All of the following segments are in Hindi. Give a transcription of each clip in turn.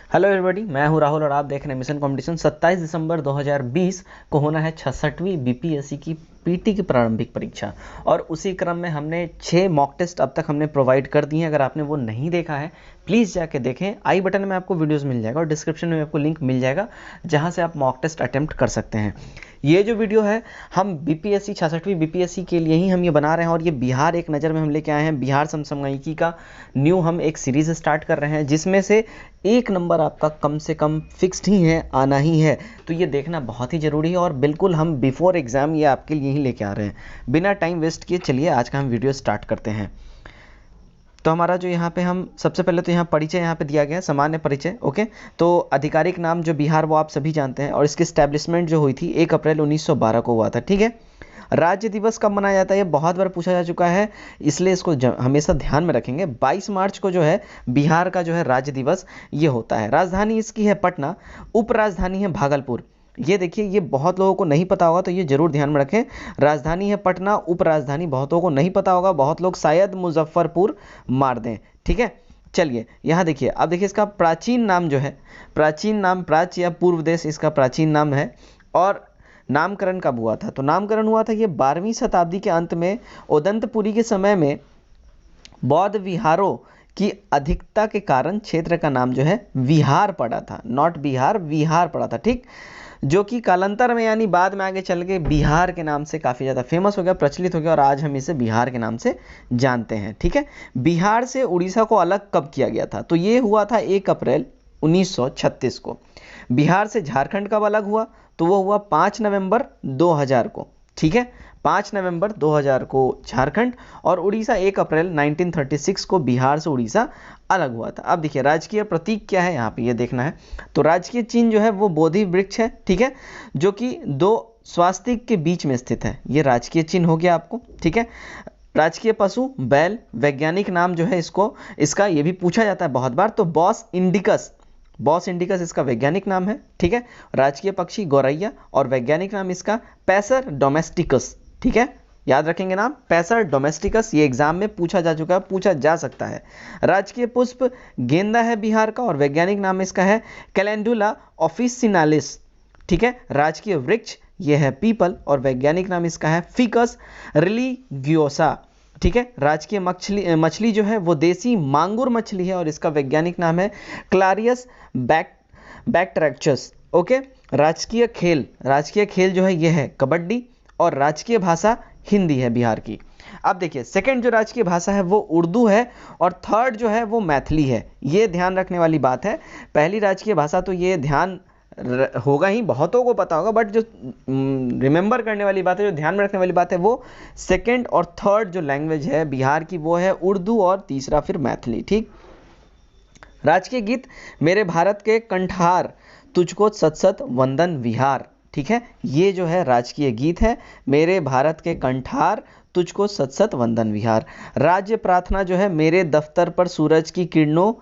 हेलो एवरीबॉडी, मैं हूं राहुल और आप देख रहे हैं मिशन कंपटीशन। 27 दिसंबर 2020 को होना है 66वीं बीपीएससी की पीटी की प्रारंभिक परीक्षा। और उसी क्रम में हमने 6 मॉक टेस्ट अब तक हमने प्रोवाइड कर दिए हैं। अगर आपने वो नहीं देखा है प्लीज़ जाके देखें। आई बटन में आपको वीडियोस मिल जाएगा और डिस्क्रिप्शन में आपको लिंक मिल जाएगा जहां से आप मॉक टेस्ट अटेम्प्ट कर सकते हैं। ये जो वीडियो है हम बीपीएससी 66वीं बीपीएससी के लिए ही हम ये बना रहे हैं और ये बिहार एक नज़र में हम लेके आए हैं। बिहार समसामयिकी का न्यू हम एक सीरीज़ स्टार्ट कर रहे हैं जिसमें से एक नंबर आपका कम से कम फिक्स्ड ही है, आना ही है। तो ये देखना बहुत ही ज़रूरी है और बिल्कुल हम बिफोर एग्ज़ाम ये आपके लिए ही लेके आ रहे हैं। बिना टाइम वेस्ट किए चलिए आज का हम वीडियो स्टार्ट करते हैं। तो हमारा जो यहाँ पे हम सबसे पहले तो यहाँ परिचय यहाँ पे दिया गया है, सामान्य परिचय। ओके, तो आधिकारिक नाम जो बिहार वो आप सभी जानते हैं और इसकी स्टैब्लिशमेंट जो हुई थी 1 अप्रैल 1912 को हुआ था। ठीक है, राज्य दिवस कब मनाया जाता है ये बहुत बार पूछा जा चुका है, इसलिए इसको हमेशा ध्यान में रखेंगे। 22 मार्च को जो है बिहार का जो है राज्य दिवस ये होता है। राजधानी इसकी है पटना, उपराजधानी है भागलपुर। ये देखिए, ये बहुत लोगों को नहीं पता होगा तो ये जरूर ध्यान में रखें। राजधानी है पटना, उपराजधानी बहुतों को नहीं पता होगा, बहुत लोग शायद मुजफ्फरपुर मार दें। ठीक है, चलिए यहाँ देखिए। अब देखिए इसका प्राचीन नाम जो है, प्राचीन नाम प्राच्य या पूर्व देश इसका प्राचीन नाम है। और नामकरण कब हुआ था? तो नामकरण हुआ था ये 12वीं शताब्दी के अंत में। उदंतपुरी के समय में बौद्ध विहारों की अधिकता के कारण क्षेत्र का नाम जो है विहार पड़ा था, नॉट बिहार, विहार पड़ा था। ठीक, जो कि कालांतर में यानी बाद में आगे चल के बिहार के नाम से काफ़ी ज़्यादा फेमस हो गया, प्रचलित हो गया और आज हम इसे बिहार के नाम से जानते हैं। ठीक है, बिहार से उड़ीसा को अलग कब किया गया था? तो ये हुआ था 1 अप्रैल 1936 को। बिहार से झारखंड कब अलग हुआ? तो वो हुआ 5 नवंबर 2000 को। ठीक है, 5 नवंबर 2000 को झारखंड और उड़ीसा 1 अप्रैल 1936 को बिहार से उड़ीसा अलग हुआ था। अब देखिए राजकीय प्रतीक क्या है यहाँ पे ये देखना है। तो राजकीय चिन्ह जो है वो बोधि वृक्ष है। ठीक है, जो कि 2 स्वास्तिक के बीच में स्थित है, ये राजकीय चिन्ह हो गया आपको। ठीक है, राजकीय पशु बैल, वैज्ञानिक नाम जो है इसका ये भी पूछा जाता है बहुत बार, तो बॉस इंडिकस, बॉस इंडिकस इसका वैज्ञानिक नाम है। ठीक है, राजकीय पक्षी गौरैया और वैज्ञानिक नाम इसका पैसर डोमेस्टिकस। ठीक है, याद रखेंगे नाम पैसर डोमेस्टिकस, ये एग्जाम में पूछा जा चुका है, पूछा जा सकता है। राजकीय पुष्प गेंदा है बिहार का और वैज्ञानिक नाम इसका है कैलेंडुला ऑफिसिनालिस। ठीक है, राजकीय वृक्ष ये है पीपल और वैज्ञानिक नाम इसका है फिकस रिलीगियोसा। ठीक है, राजकीय मछली जो है वो देसी मांगुर मछली है और इसका वैज्ञानिक नाम है क्लारियस बैक्ट्रैक्चस। ओके, राजकीय खेल जो है ये है कबड्डी और राजकीय भाषा हिंदी है बिहार की। अब देखिए सेकंड जो राजकीय भाषा है वो उर्दू है और थर्ड जो है वो मैथिली है। ये ध्यान रखने वाली बात है। पहली राजकीय भाषा तो ये ध्यान होगा ही, बहुतों को पता होगा, बट जो रिमेंबर करने वाली बात है, जो ध्यान में रखने वाली बात है, वो सेकंड और थर्ड जो लैंग्वेज है बिहार की वो है उर्दू और तीसरा फिर मैथिली। ठीक, राजकीय गीत मेरे भारत के कंठार तुझको सत सत वंदन विहार। ठीक है, ये जो है राजकीय गीत है, मेरे भारत के कंठार तुझको सत सत वंदन विहार। राज्य प्रार्थना जो है मेरे दफ्तर पर सूरज की किरणों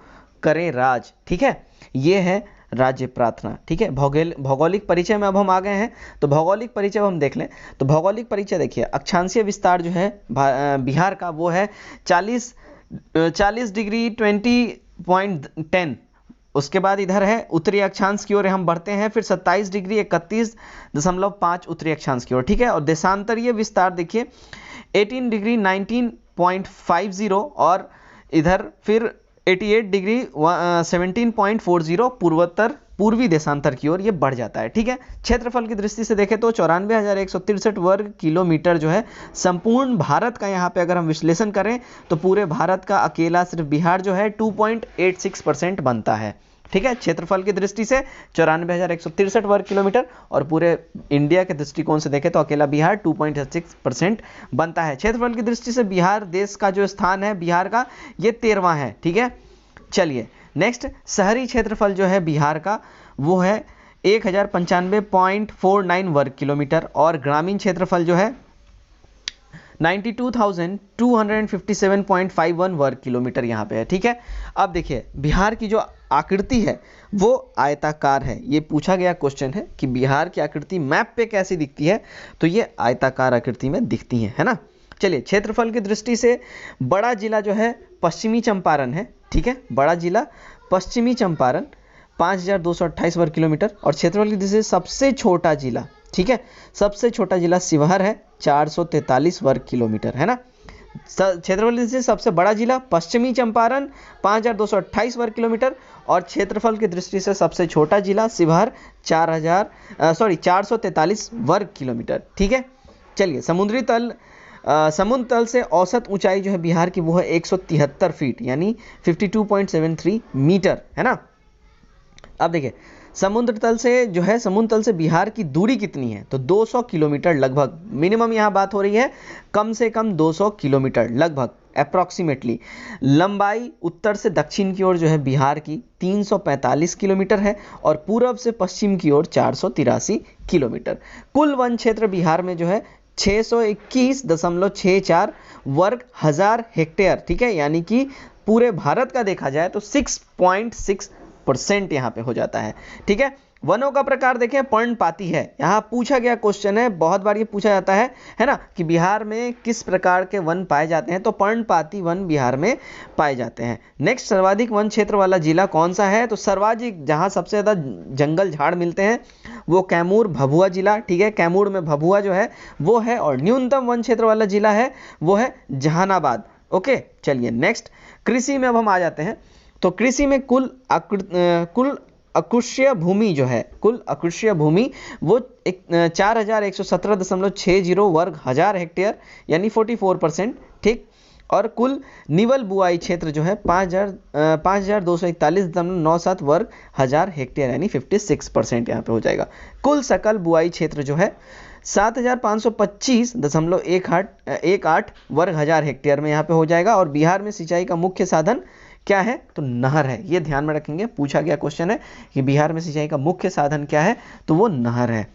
करे राज। ठीक है, ये है राज्य प्रार्थना। ठीक है, भौगोलिक परिचय में अब हम आ गए हैं, तो भौगोलिक परिचय हम देख लें। तो भौगोलिक परिचय देखिए, अक्षांशीय विस्तार जो है बिहार का वो है 40 डिग्री 20.10। उसके बाद इधर है उत्तरी अक्षांश की ओर हम बढ़ते हैं, फिर 27 डिग्री 31.5 उत्तरी अक्षांश की ओर। ठीक है, और देशांतरीय विस्तार देखिए 18 डिग्री 19.50 और इधर फिर 88 डिग्री 17.40 पूर्वी देशांतर की ओर ये बढ़ जाता है। ठीक है, क्षेत्रफल की दृष्टि से देखें तो 94,163 वर्ग किलोमीटर जो है संपूर्ण भारत का। यहाँ पे अगर हम विश्लेषण करें तो पूरे भारत का अकेला सिर्फ बिहार जो है 2.86% बनता है। ठीक है, क्षेत्रफल की दृष्टि से 94,163 वर्ग किलोमीटर और पूरे इंडिया के दृष्टिकोण से देखें तो अकेला बिहार 2.86% बनता है। क्षेत्रफल की दृष्टि से बिहार देश का जो स्थान है बिहार का ये 13वां है। ठीक है, चलिए नेक्स्ट, शहरी क्षेत्रफल जो है बिहार का वो है 1095.49 वर्ग किलोमीटर और ग्रामीण क्षेत्रफल जो है 92,257.51 वर्ग किलोमीटर यहाँ पे है। ठीक है, अब देखिए बिहार की जो आकृति है वो आयताकार है। ये पूछा गया क्वेश्चन है कि बिहार की आकृति मैप पे कैसी दिखती है, तो ये आयताकार आकृति में दिखती है ना। चलिए क्षेत्रफल की दृष्टि से बड़ा जिला जो है पश्चिमी चंपारण है। ठीक है, बड़ा जिला पश्चिमी चंपारण 5228 वर्ग किलोमीटर। और क्षेत्रफल की दृष्टि से सबसे छोटा जिला, ठीक है, सबसे छोटा जिला शिवहर है 443 वर्ग किलोमीटर, है ना। क्षेत्रफल की दृष्टि से सबसे बड़ा जिला पश्चिमी चंपारण 5228 वर्ग किलोमीटर, और क्षेत्रफल की दृष्टि से सबसे छोटा जिला शिवहर 443 वर्ग किलोमीटर, ठीक है। चलिए, समुद्र तल से औसत ऊंचाई जो है बिहार की वो है 173 फीट यानी 52.73 मीटर, है ना। अब देखिए समुद्र तल से बिहार की दूरी कितनी है, तो 200 किलोमीटर लगभग, मिनिमम यहाँ बात हो रही है, कम से कम 200 किलोमीटर लगभग अप्रॉक्सीमेटली। लंबाई उत्तर से दक्षिण की ओर जो है बिहार की 345 किलोमीटर है, और पूर्व से पश्चिम की ओर 483 किलोमीटर। कुल वन क्षेत्र बिहार में जो है 621.64 वर्ग हजार हेक्टेयर, ठीक है, यानी कि पूरे भारत का देखा जाए तो 6.6% यहाँ पे हो जाता है, ठीक है। वनों का प्रकार देखें, पर्णपाती है। यहाँ पूछा गया क्वेश्चन है, बहुत बार ये पूछा जाता है ना, कि बिहार में किस प्रकार के वन पाए जाते हैं, तो पर्णपाती वन बिहार में पाए जाते हैं। नेक्स्ट, सर्वाधिक वन क्षेत्र वाला जिला कौन सा है, तो सर्वाधिक जहाँ सबसे ज़्यादा जंगल झाड़ मिलते हैं वो कैमूर भभुआ जिला, ठीक है, कैमूर में भभुआ जो है वो है, और न्यूनतम वन क्षेत्र वाला जिला है वो है जहानाबाद। ओके, चलिए नेक्स्ट, कृषि में अब हम आ जाते हैं। तो कृषि में कुल अकृषीय भूमि जो है, कुल अकृषीय भूमि वो 4117.60 वर्ग हजार हेक्टेयर यानी 44%, ठीक। और कुल निवल बुआई क्षेत्र जो है 5241.97 वर्ग हजार हेक्टेयर यानी 56% यहाँ पे हो जाएगा। कुल सकल बुआई क्षेत्र जो है 7525.18 वर्ग हजार हेक्टेयर में यहाँ पे हो जाएगा। और बिहार में सिंचाई का मुख्य साधन क्या है, तो नहर है। ये ध्यान में रखेंगे, पूछा गया क्वेश्चन है कि बिहार में सिंचाई का मुख्य साधन क्या है, तो वो नहर है।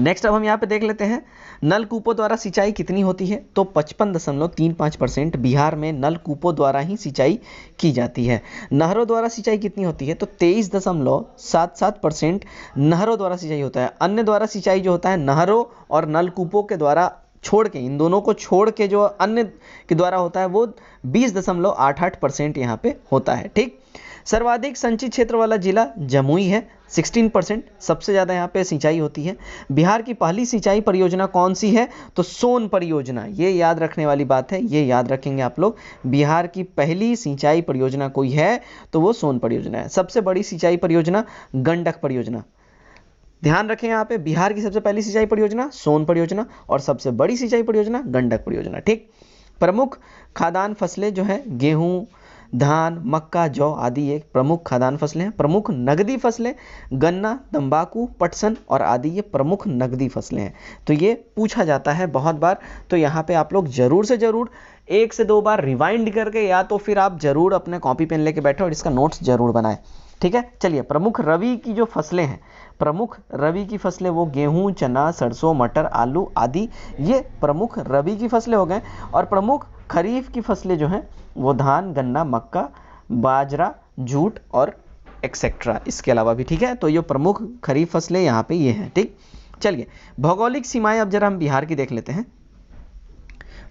नेक्स्ट, अब हम यहाँ पे देख लेते हैं नलकूपों द्वारा सिंचाई कितनी होती है, तो 55.35% बिहार में नलकूपों द्वारा ही सिंचाई की जाती है। नहरों द्वारा सिंचाई कितनी होती है, तो 23.77% नहरों द्वारा सिंचाई होता है। अन्य द्वारा सिंचाई जो होता है नहरों और नलकूपों के द्वारा छोड़ के, इन दोनों को छोड़ के जो अन्य के द्वारा होता है वो 20.88% यहाँ पे होता है, ठीक। सर्वाधिक संचित क्षेत्र वाला जिला जमुई है 16%, सबसे ज़्यादा यहाँ पे सिंचाई होती है। बिहार की पहली सिंचाई परियोजना कौन सी है, तो सोन परियोजना, ये याद रखने वाली बात है, ये याद रखेंगे आप लोग। बिहार की पहली सिंचाई परियोजना कोई है तो वो सोन परियोजना है। सबसे बड़ी सिंचाई परियोजना गंडक परियोजना, ध्यान रखें यहाँ पे, बिहार की सबसे पहली सिंचाई परियोजना सोन परियोजना और सबसे बड़ी सिंचाई परियोजना गंडक परियोजना, ठीक। प्रमुख खाद्यान्न फसलें जो है गेहूं, धान, मक्का, जौ आदि ये प्रमुख खाद्यान्न फसलें हैं। प्रमुख नगदी फसलें गन्ना, तंबाकू, पटसन और आदि ये प्रमुख नगदी फसलें हैं। तो ये पूछा जाता है बहुत बार, तो यहाँ पे आप लोग जरूर से जरूर 1 से 2 बार रिवाइंड करके या तो फिर आप जरूर अपने कॉपी पेन लेके बैठो और इसका नोट्स जरूर बनाएं, ठीक है। चलिए, प्रमुख रबी की जो फसलें हैं, प्रमुख रबी की फसलें वो गेहूं, चना, सरसों, मटर, आलू आदि ये प्रमुख रबी की फसलें हो गए। और प्रमुख खरीफ की फसलें जो हैं वो धान, गन्ना, मक्का, बाजरा, जूट और एक्सेट्रा, इसके अलावा भी, ठीक है। तो ये प्रमुख खरीफ फसलें यहाँ पे ये हैं, ठीक। चलिए, भौगोलिक सीमाएं अब जरा हम बिहार की देख लेते हैं।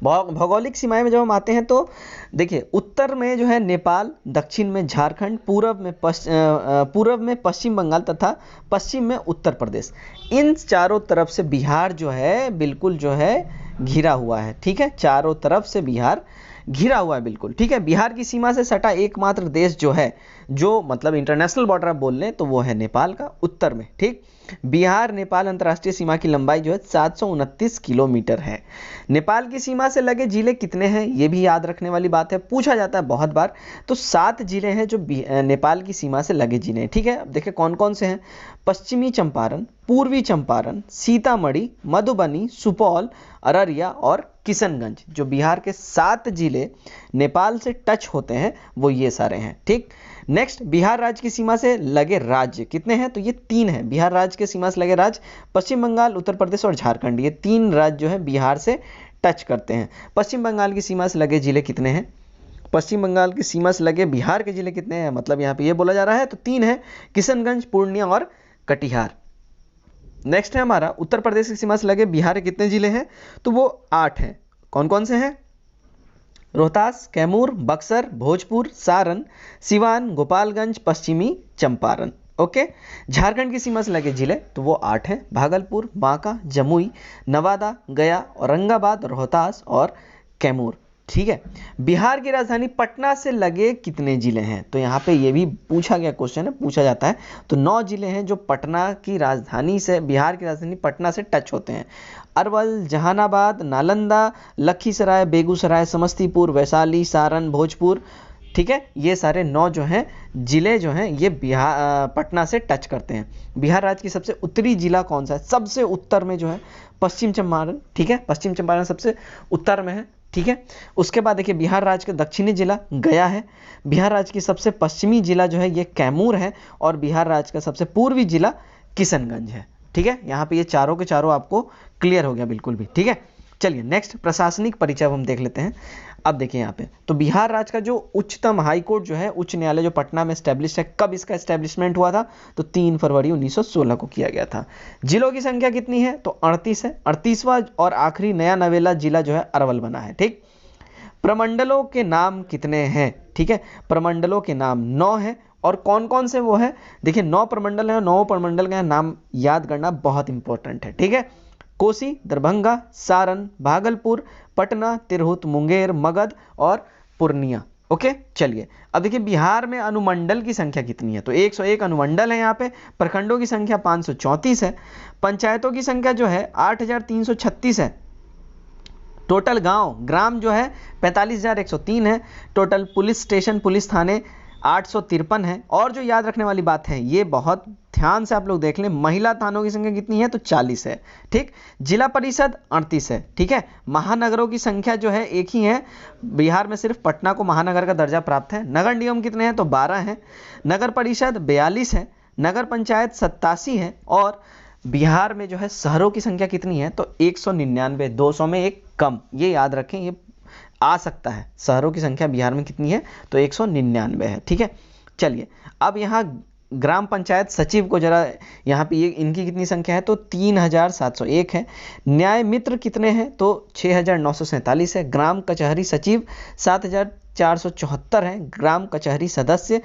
भौगोलिक सीमाएं में जब हम आते हैं तो देखिए, उत्तर में जो है नेपाल, दक्षिण में झारखंड, पूर्व में पश्चिम बंगाल तथा पश्चिम में उत्तर प्रदेश, इन चारों तरफ से बिहार जो है बिल्कुल जो है घिरा हुआ है, ठीक है। चारों तरफ से बिहार घिरा हुआ है बिल्कुल, ठीक है। बिहार की सीमा से सटा एकमात्र देश जो है, जो मतलब इंटरनेशनल बॉर्डर आप बोल लें तो वो है नेपाल का उत्तर में, ठीक। बिहार नेपाल अंतर्राष्ट्रीय सीमा की लंबाई जो है 729 किलोमीटर है। नेपाल की सीमा से लगे जिले कितने हैं, ये भी याद रखने वाली बात है, पूछा जाता है बहुत बार। तो 7 जिले हैं जो नेपाल की सीमा से लगे जिले हैं, ठीक है। अब देखिए कौन कौन से हैं, पश्चिमी चंपारण, पूर्वी चंपारण, सीतामढ़ी, मधुबनी, सुपौल, अररिया और किशनगंज। जो बिहार के 7 जिले नेपाल से टच होते हैं वो ये सारे हैं, ठीक। नेक्स्ट, बिहार राज्य की सीमा से लगे राज्य कितने हैं, तो ये 3 हैं। बिहार राज्य के सीमा से लगे राज्य पश्चिम बंगाल, उत्तर प्रदेश और झारखंड, ये 3 राज्य जो है बिहार से टच करते हैं। पश्चिम बंगाल की सीमा से लगे जिले कितने हैं, पश्चिम बंगाल की सीमा से लगे बिहार के जिले कितने हैं, मतलब यहाँ पे ये बोला जा रहा है, तो 3 है, किशनगंज, पूर्णिया और कटिहार। नेक्स्ट है हमारा उत्तर प्रदेश की सीमा से लगे बिहार के कितने जिले हैं, तो वो 8 हैं। कौन कौन से हैं, रोहतास, कैमूर, बक्सर, भोजपुर, सारण, सिवान, गोपालगंज, पश्चिमी चंपारण। ओके। झारखंड की सीमा से लगे जिले तो वो 8 हैं, भागलपुर, बांका, जमुई, नवादा, गया, औरंगाबाद, रोहतास और कैमूर। ठीक है। बिहार की राजधानी पटना से लगे कितने जिले हैं? तो यहाँ पे ये भी पूछा गया क्वेश्चन है, पूछा जाता है। तो 9 जिले हैं जो पटना की राजधानी से, बिहार की राजधानी पटना से टच होते हैं। अरवल, जहानाबाद, नालंदा, लखीसराय, बेगूसराय, समस्तीपुर, वैशाली, सारण, भोजपुर। ठीक है, ये सारे 9 जो हैं जिले जो हैं ये बिहार पटना से टच करते हैं। बिहार राज्य की सबसे उत्तरी जिला कौन सा है? सबसे उत्तर में जो है पश्चिम चंपारण। ठीक है, पश्चिम चंपारण सबसे उत्तर में है। ठीक है। उसके बाद देखिए बिहार राज्य का दक्षिणी जिला गया है। बिहार राज्य की सबसे पश्चिमी जिला जो है ये कैमूर है। और बिहार राज्य का सबसे पूर्वी जिला किशनगंज है। ठीक है, यहाँ पे ये चारों के चारों आपको क्लियर हो गया बिल्कुल भी। ठीक है, चलिए नेक्स्ट प्रशासनिक परिचय हम देख लेते हैं। अब देखिए यहाँ पे तो बिहार राज्य का जो उच्चतम हाई कोर्ट जो है, उच्च न्यायालय जो पटना में स्टैब्लिश है, कब इसका एस्टेब्लिशमेंट हुआ था? तो 3 फरवरी 1916 को किया गया था। जिलों की संख्या कितनी है? तो 38 है। 38वां और आखिरी नया नवेला जिला जो है अरवल बना है। ठीक। प्रमंडलों के नाम कितने हैं? ठीक है, प्रमंडलों के नाम 9 है। और कौन कौन से वो है? देखिए 9 प्रमंडल है, 9 प्रमंडल का नाम याद करना बहुत इंपॉर्टेंट है। ठीक है, कोसी, दरभंगा, सारण, भागलपुर, पटना, तिरहुत, मुंगेर, मगध और पूर्णिया। ओके। चलिए अब देखिए बिहार में अनुमंडल की संख्या कितनी है? तो 101 अनुमंडल है यहाँ पे। प्रखंडों की संख्या 534 है। पंचायतों की संख्या जो है 8336 है। टोटल ग्राम जो है 45,103 है। टोटल पुलिस स्टेशन, पुलिस थाने 853 है। और जो याद रखने वाली बात है, ये बहुत ध्यान से आप लोग देख लें, महिला थानों की संख्या कितनी है? तो 40 है। ठीक। जिला परिषद 38 है। ठीक है। महानगरों की संख्या जो है एक ही है। बिहार में सिर्फ पटना को महानगर का दर्जा प्राप्त है। नगर निगम कितने हैं? तो 12 है। नगर परिषद 42 है। नगर पंचायत 87 है। और बिहार में जो है शहरों की संख्या कितनी है? तो 199, 200 में एक कम। ये याद रखें, ये आ सकता है। शहरों की संख्या बिहार में कितनी है? तो 199 है। ठीक है। चलिए अब यहाँ ग्राम पंचायत सचिव को जरा, यहाँ पे ये इनकी कितनी संख्या है? तो 3701 है। न्याय मित्र कितने हैं? तो 6947 है। ग्राम कचहरी सचिव 7474 है। ग्राम कचहरी सदस्य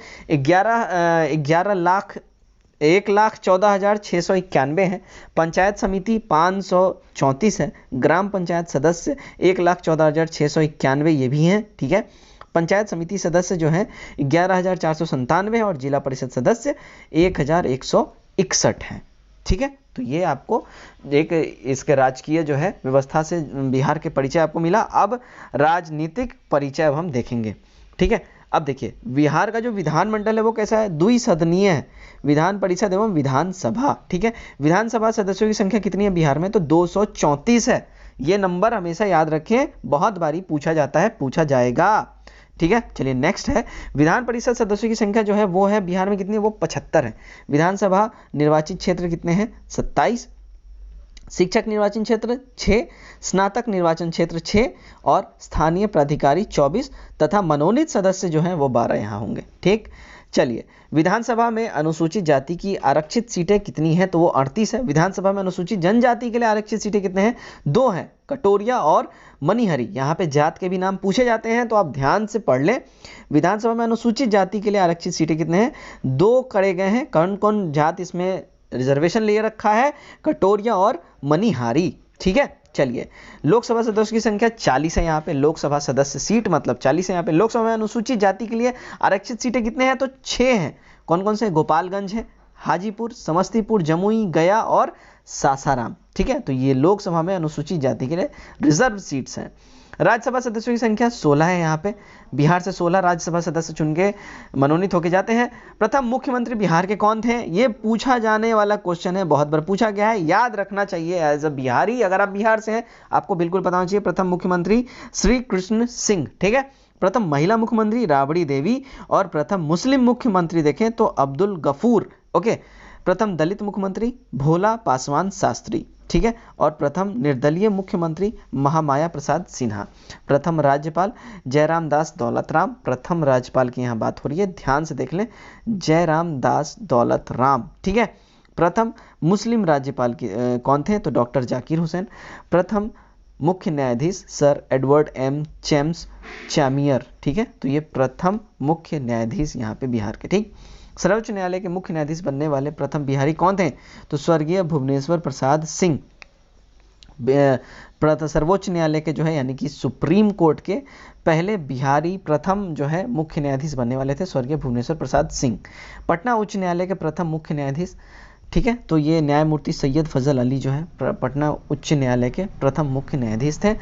1,14,691 है। पंचायत समिति 534 है। ग्राम पंचायत सदस्य 1,14,691 ये भी हैं। ठीक है। पंचायत समिति सदस्य जो हैं 11,497 है। और जिला परिषद सदस्य 1,161 है। ठीक है, तो ये आपको एक इसके राजकीय जो है व्यवस्था से बिहार के परिचय आपको मिला। अब राजनीतिक परिचय अब हम देखेंगे। ठीक है। अब देखिए बिहार का जो विधानमंडल है वो कैसा है? द्विसदनीय है। विधान परिषद एवं विधानसभा। ठीक है। विधानसभा सदस्यों की संख्या कितनी है बिहार में? तो 234 है। ये नंबर हमेशा याद रखें, बहुत बारी पूछा जाता है, पूछा जाएगा। ठीक है। चलिए नेक्स्ट है विधान परिषद सदस्यों की संख्या जो है वो है बिहार में कितनी है? वो 75 है। विधानसभा निर्वाचित क्षेत्र कितने हैं? 27। शिक्षक निर्वाचन क्षेत्र 6, स्नातक निर्वाचन क्षेत्र 6 और स्थानीय प्राधिकारी 24 तथा मनोनीत सदस्य जो हैं वो 12 यहाँ होंगे। ठीक। चलिए विधानसभा में अनुसूचित जाति की आरक्षित सीटें कितनी हैं? तो वो 38 है। विधानसभा में अनुसूचित जनजाति के लिए आरक्षित सीटें कितने हैं? 2 हैं, कटोरिया और मनिहरी। यहाँ पे जात के भी नाम पूछे जाते हैं तो आप ध्यान से पढ़ लें। विधानसभा में अनुसूचित जाति के लिए आरक्षित सीटें कितने हैं? 2 करे गए हैं। कौन कौन जात इसमें रिजर्वेशन ले रखा है? कटोरिया और मनिहारी। ठीक है। चलिए लोकसभा सदस्य की संख्या 40 है। यहाँ पे लोकसभा सदस्य सीट मतलब 40 है। यहाँ पे लोकसभा में अनुसूचित जाति के लिए आरक्षित सीटें कितने हैं? तो 6 हैं। कौन कौन से? गोपालगंज है, हाजीपुर, समस्तीपुर, जमुई, गया और सासाराम। ठीक है, तो ये लोकसभा में अनुसूचित जाति के लिए रिजर्व सीट्स हैं। राज्यसभा सदस्यों की संख्या 16 है। यहाँ पे बिहार से 16 राज्यसभा सदस्य चुन के मनोनीत होके जाते हैं। प्रथम मुख्यमंत्री बिहार के कौन थे? ये पूछा जाने वाला क्वेश्चन है, बहुत बार पूछा गया है, याद रखना चाहिए एज अ बिहारी। अगर आप बिहार से हैं आपको बिल्कुल पता होना चाहिए। प्रथम मुख्यमंत्री श्री कृष्ण सिंह। ठीक है। प्रथम महिला मुख्यमंत्री राबड़ी देवी। और प्रथम मुस्लिम मुख्यमंत्री देखें तो अब्दुल गफूर। ओके। प्रथम दलित मुख्यमंत्री भोला पासवान शास्त्री। ठीक है। और प्रथम निर्दलीय मुख्यमंत्री महामाया प्रसाद सिन्हा। प्रथम राज्यपाल जयराम दास दौलत राम। प्रथम राज्यपाल की यहाँ बात हो रही है, ध्यान से देख लें, जयराम दास दौलत राम। ठीक है। प्रथम मुस्लिम राज्यपाल की कौन थे? तो डॉक्टर जाकिर हुसैन। प्रथम मुख्य न्यायाधीश सर एडवर्ड एम चेम्स चैमियर, ठीक है। तो ये प्रथम मुख्य न्यायाधीश यहाँ पे बिहार के, ठीक। सर्वोच्च न्यायालय के मुख्य न्यायाधीश बनने वाले प्रथम बिहारी कौन थे? तो स्वर्गीय भुवनेश्वर प्रसाद सिंह। सर्वोच्च न्यायालय के जो है यानी कि सुप्रीम कोर्ट के पहले बिहारी प्रथम जो है मुख्य न्यायाधीश बनने वाले थे स्वर्गीय भुवनेश्वर प्रसाद सिंह। पटना उच्च न्यायालय के प्रथम मुख्य न्यायाधीश, ठीक है, तो ये न्यायमूर्ति सैयद फजल अली जो है पटना उच्च न्यायालय के प्रथम मुख्य न्यायाधीश थे।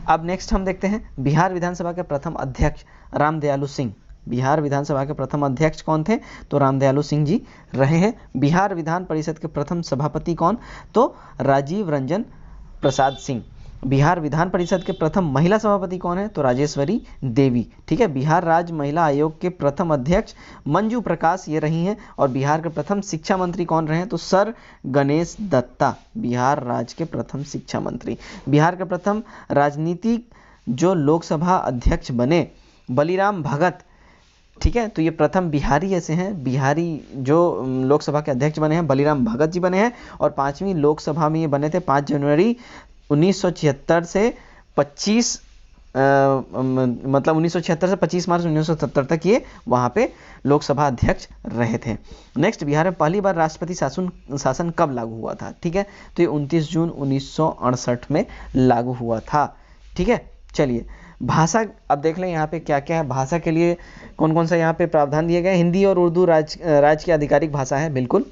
अब नेक्स्ट हम देखते हैं बिहार विधानसभा के प्रथम अध्यक्ष रामदयालु सिंह। बिहार विधानसभा के प्रथम अध्यक्ष कौन थे? तो रामदयालु सिंह जी रहे हैं। बिहार विधान परिषद के प्रथम सभापति कौन? तो राजीव रंजन प्रसाद सिंह। बिहार विधान परिषद के प्रथम महिला सभापति कौन है? तो राजेश्वरी देवी, ठीक है। बिहार राज्य महिला आयोग के प्रथम अध्यक्ष मंजू प्रकाश ये रही हैं। और बिहार के प्रथम शिक्षा मंत्री कौन रहे हैं? तो सर गणेश दत्ता, बिहार राज्य के प्रथम शिक्षा मंत्री। बिहार के प्रथम राजनीतिक जो लोकसभा अध्यक्ष बने बलिराम भगत, ठीक है, तो ये प्रथम बिहारी ऐसे हैं, बिहारी जो लोकसभा के अध्यक्ष बने हैं बलिराम भगत जी बने हैं। और 5वीं लोकसभा में ये बने थे 5 जनवरी 1976 से 25 मतलब 1976 से 25 मार्च 1970 तक ये वहाँ पे लोकसभा अध्यक्ष रहे थे। नेक्स्ट, बिहार में पहली बार राष्ट्रपति शासन कब लागू हुआ था? ठीक है, तो ये 29 जून 1968 में लागू हुआ था, ठीक है। चलिए भाषा अब देख लें यहाँ पे क्या क्या है। भाषा के लिए कौन कौन सा यहाँ पे प्रावधान दिए गए? हिंदी और उर्दू राज्य की आधिकारिक भाषा है, बिल्कुल,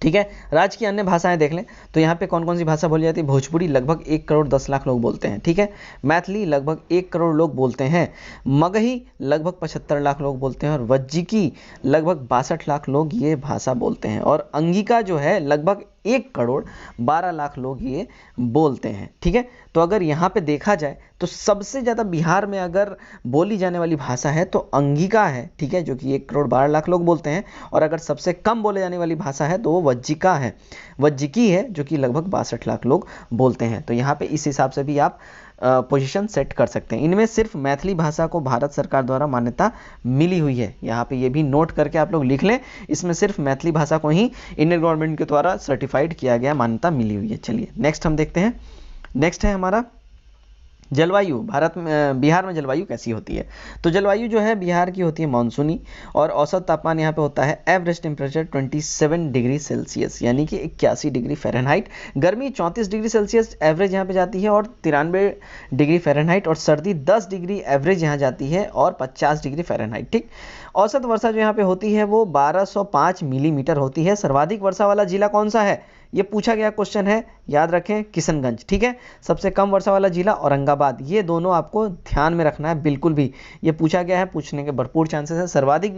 ठीक है। राज्य की अन्य भाषाएं देख लें तो यहाँ पे कौन कौन सी भाषा बोली जाती है? भोजपुरी लगभग 1 करोड़ 10 लाख लोग बोलते हैं, ठीक है। मैथिली लगभग 1 करोड़ लोग बोलते हैं। मगही लगभग 75 लाख लोग बोलते हैं। और वज्जिकी लगभग 62 लाख लोग ये भाषा बोलते हैं। और अंगिका जो है लगभग 1 करोड़ 12 लाख लोग ये बोलते हैं, ठीक है। तो अगर यहाँ पे देखा जाए तो सबसे ज़्यादा बिहार में अगर बोली जाने वाली भाषा है तो अंगिका है, ठीक है, जो कि 1 करोड़ 12 लाख लोग बोलते हैं। और अगर सबसे कम बोले जाने वाली भाषा है तो वो वज्जिका है, वज्जिकी है, जो कि लगभग 62 लाख लोग बोलते हैं। तो यहाँ पे इस हिसाब से भी आप पोजीशन सेट कर सकते हैं। इनमें सिर्फ मैथिली भाषा को भारत सरकार द्वारा मान्यता मिली हुई है, यहाँ पे ये भी नोट करके आप लोग लिख लें। इसमें सिर्फ मैथिली भाषा को ही इंडियन गवर्नमेंट के द्वारा सर्टिफाइड किया गया, मान्यता मिली हुई है। चलिए नेक्स्ट हम देखते हैं। नेक्स्ट है हमारा जलवायु। बिहार में जलवायु कैसी होती है? तो जलवायु जो है बिहार की होती है मानसूनी। और औसत तापमान यहाँ पे होता है एवरेज टेम्परेचर 27 डिग्री सेल्सियस यानी कि 81 डिग्री फ़ारेनहाइट। गर्मी 34 डिग्री सेल्सियस एवरेज यहाँ पे जाती है और 93 डिग्री फ़ारेनहाइट। और सर्दी 10 डिग्री एवरेज यहाँ जाती है और 50 डिग्री फ़ारेनहाइट, ठीक। औसत वर्षा जो यहाँ पे होती है वो 1205 मिलीमीटर होती है। सर्वाधिक वर्षा वाला जिला कौन सा है? ये पूछा गया क्वेश्चन है, याद रखें, किशनगंज, ठीक है। सबसे कम वर्षा वाला जिला औरंगाबाद। ये दोनों आपको ध्यान में रखना है, बिल्कुल भी ये पूछा गया है, पूछने के भरपूर चांसेस है। सर्वाधिक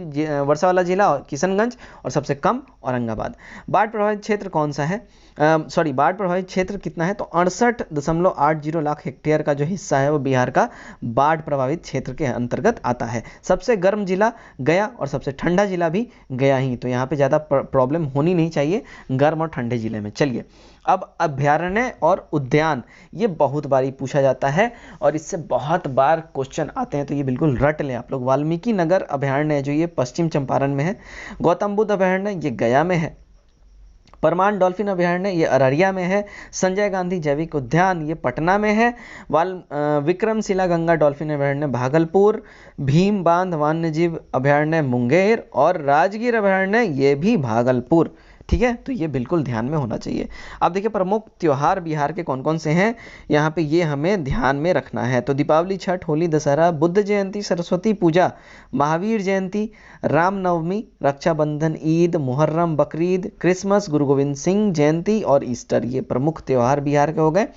वर्षा वाला जिला किशनगंज और सबसे कम औरंगाबाद। बाढ़ प्रभावित क्षेत्र कौन सा है? बाढ़ प्रभावित क्षेत्र कितना है? तो 68.80 लाख हेक्टेयर का जो हिस्सा है वो बिहार का बाढ़ प्रभावित क्षेत्र के अंतर्गत आता है। सबसे गर्म जिला गया और सबसे ठंडा जिला भी गया ही। तो यहाँ पे ज़्यादा प्रॉब्लम होनी नहीं चाहिए गर्म और ठंडे जिले में। चलिए अब अभ्यारण्य और उद्यान, ये बहुत बारी पूछा जाता है और इससे बहुत बार क्वेश्चन आते हैं, तो ये बिल्कुल रट लें आप लोग। वाल्मीकि नगर अभ्यारण्य जो ये पश्चिम चंपारण में है। गौतम बुद्ध अभ्यारण्य ये गया में है। परमान डॉल्फिन अभ्यारण्य ये अररिया में है। संजय गांधी जैविक उद्यान ये पटना में है। विक्रमशिला गंगा डॉल्फिन अभ्यारण्य भागलपुर। भीम बांध वन्यजीव अभ्यारण्य मुंगेर। और राजगीर अभ्यारण्य ये भी भागलपुर, ठीक है। तो ये बिल्कुल ध्यान में होना चाहिए। अब देखिए प्रमुख त्योहार बिहार के कौन कौन से हैं, यहाँ पे ये हमें ध्यान में रखना है। तो दीपावली, छठ, होली, दशहरा, बुद्ध जयंती, सरस्वती पूजा, महावीर जयंती, रामनवमी, रक्षाबंधन, ईद, मुहर्रम, बकरीद, क्रिसमस, गुरु गोविंद सिंह जयंती और ईस्टर, ये प्रमुख त्योहार बिहार के हो गए।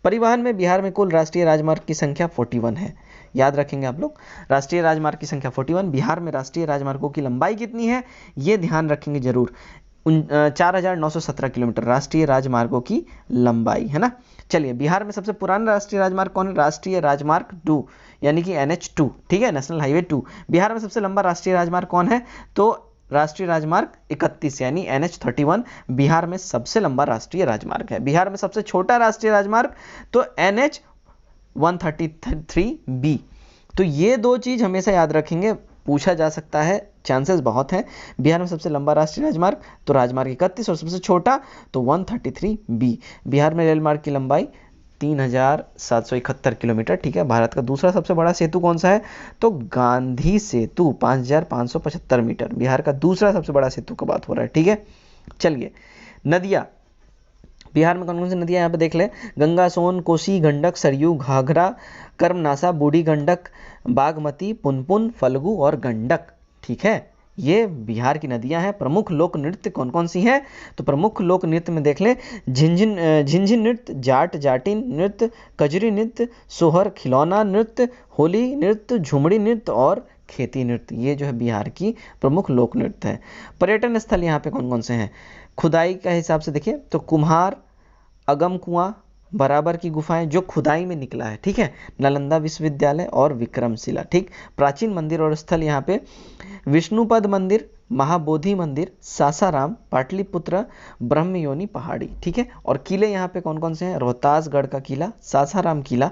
परिवहन में बिहार में कुल राष्ट्रीय राजमार्ग की संख्या 41 है, याद रखेंगे आप लोग। राष्ट्रीय राजमार्ग की संख्या 41। बिहार में राष्ट्रीय राजमार्गों की लंबाई कितनी है ये ध्यान रखेंगे जरूर। 4917 किलोमीटर राष्ट्रीय राजमार्गों की लंबाई है ना। चलिए बिहार में सबसे पुराना राष्ट्रीय राजमार्ग कौन है? राष्ट्रीय राजमार्ग 2 यानी कि NH2, ठीक है, नेशनल हाईवे 2। बिहार में सबसे लंबा राष्ट्रीय राजमार्ग कौन है? तो राष्ट्रीय राजमार्ग 31 यानी NH31 बिहार में सबसे लंबा राष्ट्रीय राजमार्ग है। बिहार में सबसे छोटा राष्ट्रीय राजमार्ग तो NH133B। तो ये दो चीज हमेशा याद रखेंगे, पूछा जा सकता है, चांसेस बहुत हैं। बिहार में सबसे लंबा राष्ट्रीय राजमार्ग तो राजमार्ग 31 और सबसे छोटा तो 133B। बिहार में रेल मार्ग की लंबाई 3,771 किलोमीटर, ठीक है। भारत का दूसरा सबसे बड़ा सेतु कौन सा है? तो गांधी सेतु 5,575 मीटर, बिहार का दूसरा सबसे बड़ा सेतु का बात हो रहा है, ठीक है। चलिए नदियाँ, बिहार में कौन कौन सी नदियाँ यहाँ पे देख ले। गंगा, सोन, कोसी, गंडक, सरयू, घाघरा, कर्मनासा, बूढ़ी गंडक, बागमती, पुनपुन, फल्गु और गंडक, ठीक है। ये बिहार की नदियां हैं। प्रमुख लोक नृत्य कौन कौन सी हैं? तो प्रमुख लोक नृत्य में देख ले, झिंझिन नृत्य, जाट जाटिन नृत्य, कजरी नृत्य, सोहर खिलौना नृत्य, होली नृत्य, झुमड़ी नृत्य और खेती नृत्य। ये जो है बिहार की प्रमुख लोक नृत्य है। पर्यटन स्थल यहाँ पे कौन कौन से हैं? खुदाई के हिसाब से देखिए तो कुम्हार, अगम कुआं, बराबर की गुफाएं जो खुदाई में निकला है, ठीक है। नालंदा विश्वविद्यालय और विक्रमशिला, ठीक। प्राचीन मंदिर और स्थल यहाँ पे विष्णुपद मंदिर, महाबोधि मंदिर, सासाराम, पाटलिपुत्र, ब्रह्मयोनी पहाड़ी, ठीक है। और किले यहाँ पे कौन कौन से हैं? रोहतासगढ़ का किला, सासाराम किला,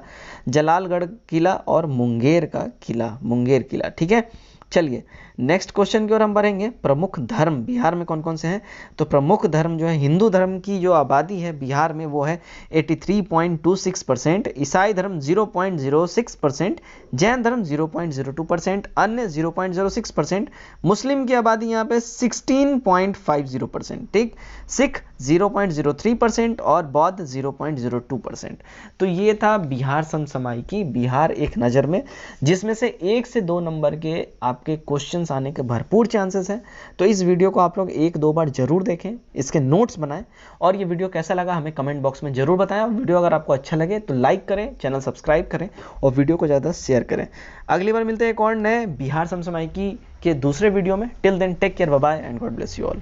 जलालगढ़ किला और मुंगेर का किला, मुंगेर किला, ठीक है। चलिए नेक्स्ट क्वेश्चन की ओर हम बढ़ेंगे। प्रमुख धर्म बिहार में कौन कौन से हैं? तो प्रमुख धर्म जो है, हिंदू धर्म की जो आबादी है बिहार में वो है 83.26%, ईसाई धर्म 0.06%, जैन धर्म 0.02%, अन्य 0.06%, मुस्लिम की आबादी यहाँ पे 16.50%, ठीक। सिख 0.03% और बौद्ध 0.02%। तो ये था बिहार समसामयिकी, बिहार एक नज़र में, जिसमें से 1 से 2 नंबर के आपके क्वेश्चंस आने के भरपूर चांसेस हैं। तो इस वीडियो को आप लोग 1-2 बार जरूर देखें, इसके नोट्स बनाएं और ये वीडियो कैसा लगा हमें कमेंट बॉक्स में जरूर बताएं। वीडियो अगर आपको अच्छा लगे तो लाइक करें, चैनल सब्सक्राइब करें और वीडियो को ज़्यादा शेयर करें। अगली बार मिलते हैं एक और नए बिहार समसामयिकी के दूसरे वीडियो में। Till then take care, bye bye and God bless you all.